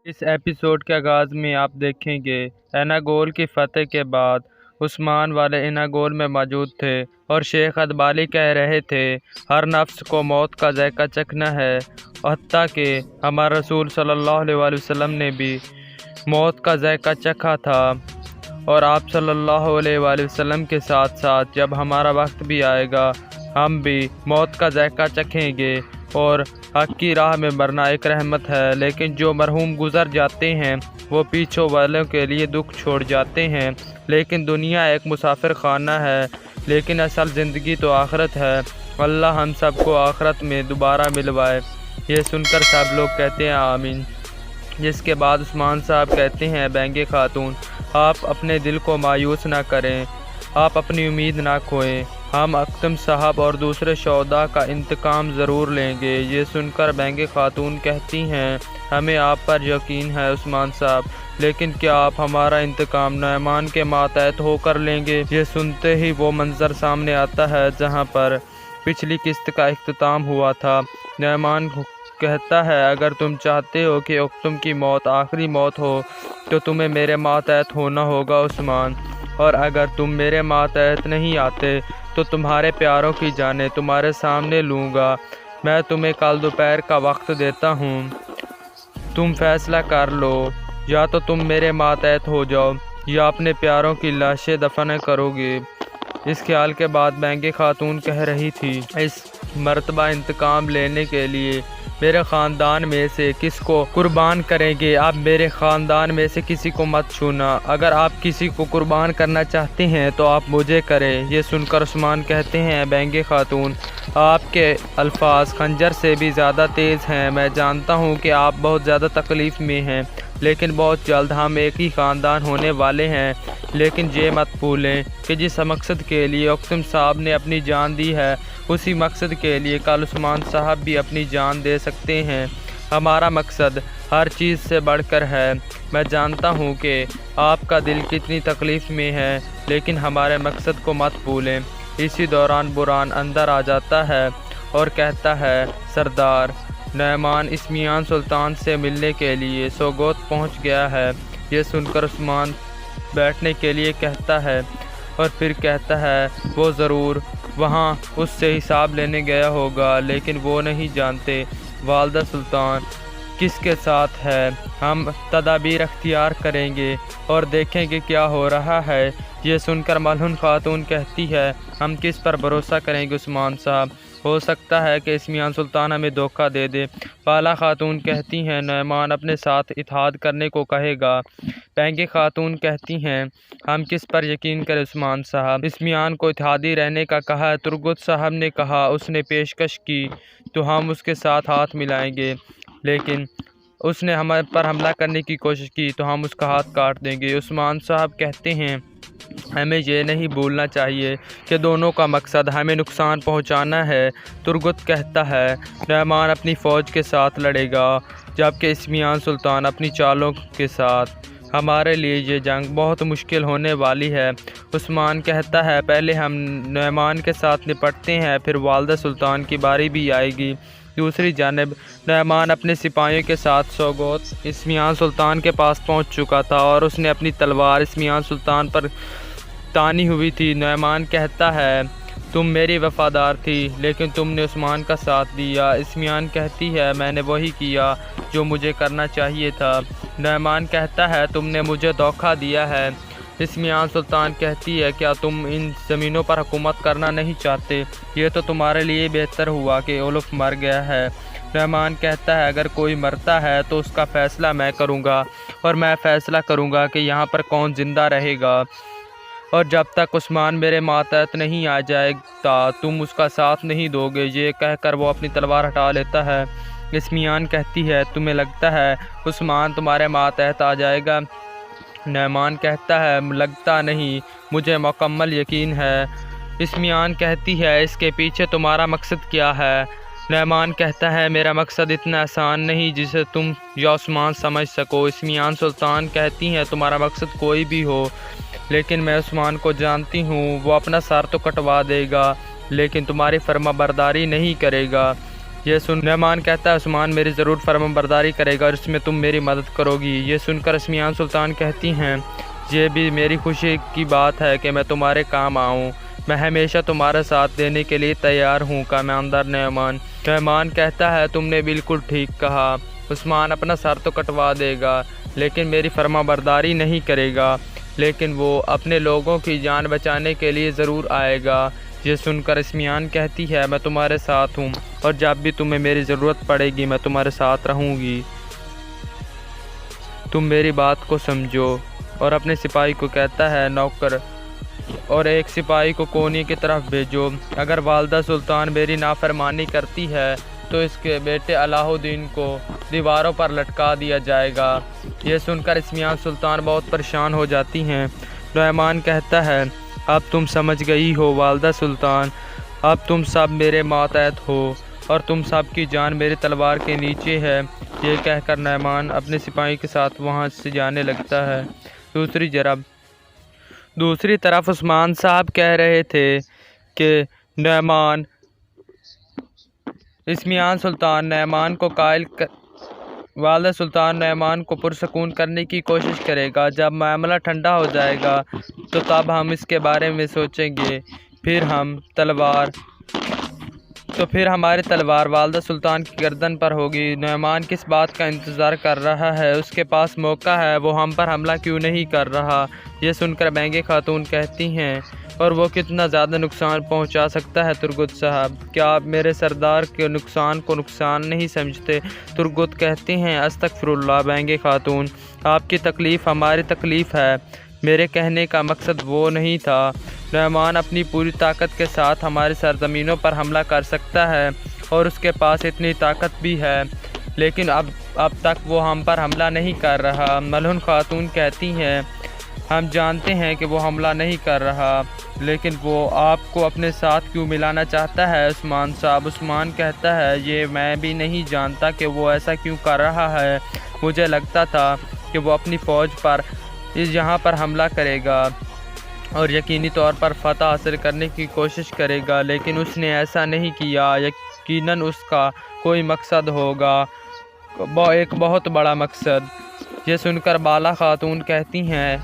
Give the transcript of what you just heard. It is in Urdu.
اس ایپیسوڈ کے آغاز میں آپ دیکھیں گے ایناگول کی فتح کے بعد عثمان والے ایناگول میں موجود تھے اور شیخ ادبالی کہہ رہے تھے ہر نفس کو موت کا ذائقہ چکھنا ہے، حتیٰ کہ ہمارے رسول صلی اللہ علیہ وآلہ وسلم نے بھی موت کا ذائقہ چکھا تھا، اور آپ صلی اللہ علیہ وآلہ وسلم کے ساتھ ساتھ جب ہمارا وقت بھی آئے گا ہم بھی موت کا ذائقہ چکھیں گے۔ اور حق کی راہ میں مرنا ایک رحمت ہے، لیکن جو مرحوم گزر جاتے ہیں وہ پیچھے والوں کے لیے دکھ چھوڑ جاتے ہیں۔ لیکن دنیا ایک مسافر خانہ ہے، لیکن اصل زندگی تو آخرت ہے۔ اللہ ہم سب کو آخرت میں دوبارہ ملوائے۔ یہ سن کر سب لوگ کہتے ہیں آمین، جس کے بعد عثمان صاحب کہتے ہیں بینگے خاتون، آپ اپنے دل کو مایوس نہ کریں، آپ اپنی امید نہ کھوئیں، ہم اکتم صاحب اور دوسرے شہداء کا انتقام ضرور لیں گے۔ یہ سن کر بینگے خاتون کہتی ہیں ہمیں آپ پر یقین ہے عثمان صاحب، لیکن کیا آپ ہمارا انتقام نعمان کے ماتحت ہو کر لیں گے؟ یہ سنتے ہی وہ منظر سامنے آتا ہے جہاں پر پچھلی قسط کا اختتام ہوا تھا۔ نعمان کہتا ہے اگر تم چاہتے ہو کہ اکتم کی موت آخری موت ہو تو تمہیں میرے ماتحت ہونا ہوگا عثمان، اور اگر تم میرے ماتحت نہیں آتے تو تمہارے پیاروں کی جانیں تمہارے سامنے لوں گا۔ میں تمہیں کل دوپہر کا وقت دیتا ہوں، تم فیصلہ کر لو، یا تو تم میرے ماتحت ہو جاؤ یا اپنے پیاروں کی لاشیں دفن کرو گے۔ اس خیال کے بعد بینگے خاتون کہہ رہی تھی اس مرتبہ انتقام لینے کے لیے میرے خاندان میں سے کس کو قربان کریں گے؟ آپ میرے خاندان میں سے کسی کو مت چھونا، اگر آپ کسی کو قربان کرنا چاہتے ہیں تو آپ مجھے کریں۔ یہ سن کر عثمان کہتے ہیں بینگے خاتون، آپ کے الفاظ خنجر سے بھی زیادہ تیز ہیں۔ میں جانتا ہوں کہ آپ بہت زیادہ تکلیف میں ہیں، لیکن بہت جلد ہم ایک ہی خاندان ہونے والے ہیں۔ لیکن یہ مت بھولیں کہ جس مقصد کے لیے اکتم صاحب نے اپنی جان دی ہے، اسی مقصد کے لیے کل عثمان صاحب بھی اپنی جان دے سکتے ہیں۔ ہمارا مقصد ہر چیز سے بڑھ کر ہے۔ میں جانتا ہوں کہ آپ کا دل کتنی تکلیف میں ہے، لیکن ہمارے مقصد کو مت بھولیں۔ اسی دوران بران اندر آ جاتا ہے اور کہتا ہے سردار، نعمان اسمیان سلطان سے ملنے کے لیے سوگوت پہنچ گیا ہے۔ یہ سن کر عثمان بیٹھنے کے لیے کہتا ہے اور پھر کہتا ہے وہ ضرور وہاں اس سے حساب لینے گیا ہوگا، لیکن وہ نہیں جانتے والدہ سلطان کس کے ساتھ ہے۔ ہم تدابیر اختیار کریں گے اور دیکھیں گے کیا ہو رہا ہے۔ یہ سن کر ملہون خاتون کہتی ہے ہم کس پر بھروسہ کریں گے عثمان صاحب، ہو سکتا ہے کہ اسمیان سلطان ہمیں دھوکہ دے دے۔ بالا خاتون کہتی ہیں نعمان اپنے ساتھ اتحاد کرنے کو کہے گا۔ بینگے خاتون کہتی ہیں ہم کس پر یقین کریں عثمان صاحب، اسمیان کو اتحادی رہنے کا کہا ہے، ترگت صاحب نے کہا اس نے پیشکش کی تو ہم اس کے ساتھ ہاتھ ملائیں گے، لیکن اس نے ہم پر حملہ کرنے کی کوشش کی تو ہم اس کا ہاتھ کاٹ دیں گے۔ عثمان صاحب کہتے ہیں ہمیں یہ نہیں بھولنا چاہیے کہ دونوں کا مقصد ہمیں نقصان پہنچانا ہے۔ ترگت کہتا ہے نعمان اپنی فوج کے ساتھ لڑے گا، جبکہ اسمیان سلطان اپنی چالوں کے ساتھ۔ ہمارے لیے یہ جنگ بہت مشکل ہونے والی ہے۔ عثمان کہتا ہے پہلے ہم نعمان کے ساتھ نپٹتے ہیں، پھر والدہ سلطان کی باری بھی آئے گی۔ دوسری جانب نعمان اپنے سپاہیوں کے ساتھ سوگوت اسمیان سلطان کے پاس پہنچ چکا تھا اور اس نے اپنی تلوار اسمیان سلطان پر تانی ہوئی تھی۔ نعمان کہتا ہے تم میری وفادار تھی، لیکن تم نے عثمان کا ساتھ دیا۔ اسمیان کہتی ہے میں نے وہی کیا جو مجھے کرنا چاہیے تھا۔ نعمان کہتا ہے تم نے مجھے دھوکہ دیا ہے۔ اسمیان سلطان کہتی ہے کیا تم ان زمینوں پر حکومت کرنا نہیں چاہتے؟ یہ تو تمہارے لیے بہتر ہوا کہ اولف مر گیا ہے۔ نعمان کہتا ہے اگر کوئی مرتا ہے تو اس کا فیصلہ میں کروں گا، اور میں فیصلہ کروں گا کہ یہاں پر کون زندہ رہے گا، اور جب تک عثمان میرے ماتحت نہیں آ جائے گا تم اس کا ساتھ نہیں دو گے۔ یہ کہہ کر وہ اپنی تلوار ہٹا لیتا ہے۔ اسمیان کہتی ہے تمہیں لگتا ہے عثمان تمہارے ماتحت آ جائے گا؟ نعمان کہتا ہے لگتا نہیں، مجھے مکمل یقین ہے۔ اسمیان کہتی ہے اس کے پیچھے تمہارا مقصد کیا ہے؟ نعمان کہتا ہے میرا مقصد اتنا آسان نہیں جسے تم یا عثمان سمجھ سکو۔ اسمیان سلطان کہتی ہیں تمہارا مقصد کوئی بھی ہو، لیکن میں عثمان کو جانتی ہوں، وہ اپنا سر تو کٹوا دے گا لیکن تمہاری فرما برداری نہیں کرے گا۔ یہ سن نعمان کہتا ہے عثمان میری ضرور فرما برداری کرے گا اور اس میں تم میری مدد کرو گی۔ یہ سن کر اسمیان سلطان کہتی ہیں یہ بھی میری خوشی کی بات ہے کہ میں تمہارے کام آؤں، میں ہمیشہ تمہارے ساتھ دینے کے لیے تیار ہوں کماندار نعمان۔ نعمان کہتا ہے تم نے بالکل ٹھیک کہا، عثمان اپنا سر تو کٹوا دے گا لیکن میری فرما برداری نہیں کرے گا، لیکن وہ اپنے لوگوں کی جان بچانے کے لیے ضرور آئے گا۔ یہ سن کر اسمیان کہتی ہے میں تمہارے ساتھ ہوں اور جب بھی تمہیں میری ضرورت پڑے گی میں تمہارے ساتھ رہوں گی، تم میری بات کو سمجھو۔ اور اپنے سپاہی کو کہتا ہے نوکر اور ایک سپاہی کو کونے کی طرف بھیجو، اگر والدہ سلطان میری نافرمانی کرتی ہے تو اس کے بیٹے علاء الدین کو دیواروں پر لٹکا دیا جائے گا۔ یہ سن کر اسمیان سلطان بہت پریشان ہو جاتی ہیں۔ نعمان کہتا ہے اب تم سمجھ گئی ہو والدہ سلطان، اب تم سب میرے ماتحت ہو اور تم سب کی جان میری تلوار کے نیچے ہے۔ یہ کہہ کر نعمان اپنے سپاہی کے ساتھ وہاں سے جانے لگتا ہے۔ دوسری طرف عثمان صاحب کہہ رہے تھے کہ اسمیان سلطان نعمان کو والدہ سلطان نعمان کو پرسکون کرنے کی کوشش کرے گا، جب معاملہ ٹھنڈا ہو جائے گا تو تب ہم اس کے بارے میں سوچیں گے، پھر ہماری تلوار والدہ سلطان کی گردن پر ہوگی۔ نعمان کس بات کا انتظار کر رہا ہے؟ اس کے پاس موقع ہے، وہ ہم پر حملہ کیوں نہیں کر رہا؟ یہ سن کر بینگے خاتون کہتی ہیں اور وہ کتنا زیادہ نقصان پہنچا سکتا ہے ترگت صاحب، کیا آپ میرے سردار کے نقصان کو نقصان نہیں سمجھتے؟ ترگت کہتے ہیں استغفر اللہ بینگے خاتون، آپ کی تکلیف ہماری تکلیف ہے، میرے کہنے کا مقصد وہ نہیں تھا۔ نعمان اپنی پوری طاقت کے ساتھ ہماری سرزمینوں پر حملہ کر سکتا ہے اور اس کے پاس اتنی طاقت بھی ہے، لیکن اب تک وہ ہم پر حملہ نہیں کر رہا۔ ملہون خاتون کہتی ہیں ہم جانتے ہیں کہ وہ حملہ نہیں کر رہا، لیکن وہ آپ کو اپنے ساتھ کیوں ملانا چاہتا ہے عثمان صاحب؟ عثمان کہتا ہے یہ میں بھی نہیں جانتا کہ وہ ایسا کیوں کر رہا ہے، مجھے لگتا تھا کہ وہ اپنی فوج پر یہاں پر حملہ کرے گا اور یقینی طور پر فتح حاصل کرنے کی کوشش کرے گا، لیکن اس نے ایسا نہیں کیا، یقیناً اس کا کوئی مقصد ہوگا، ایک بہت بڑا مقصد۔ یہ سن کر بالا خاتون کہتی ہیں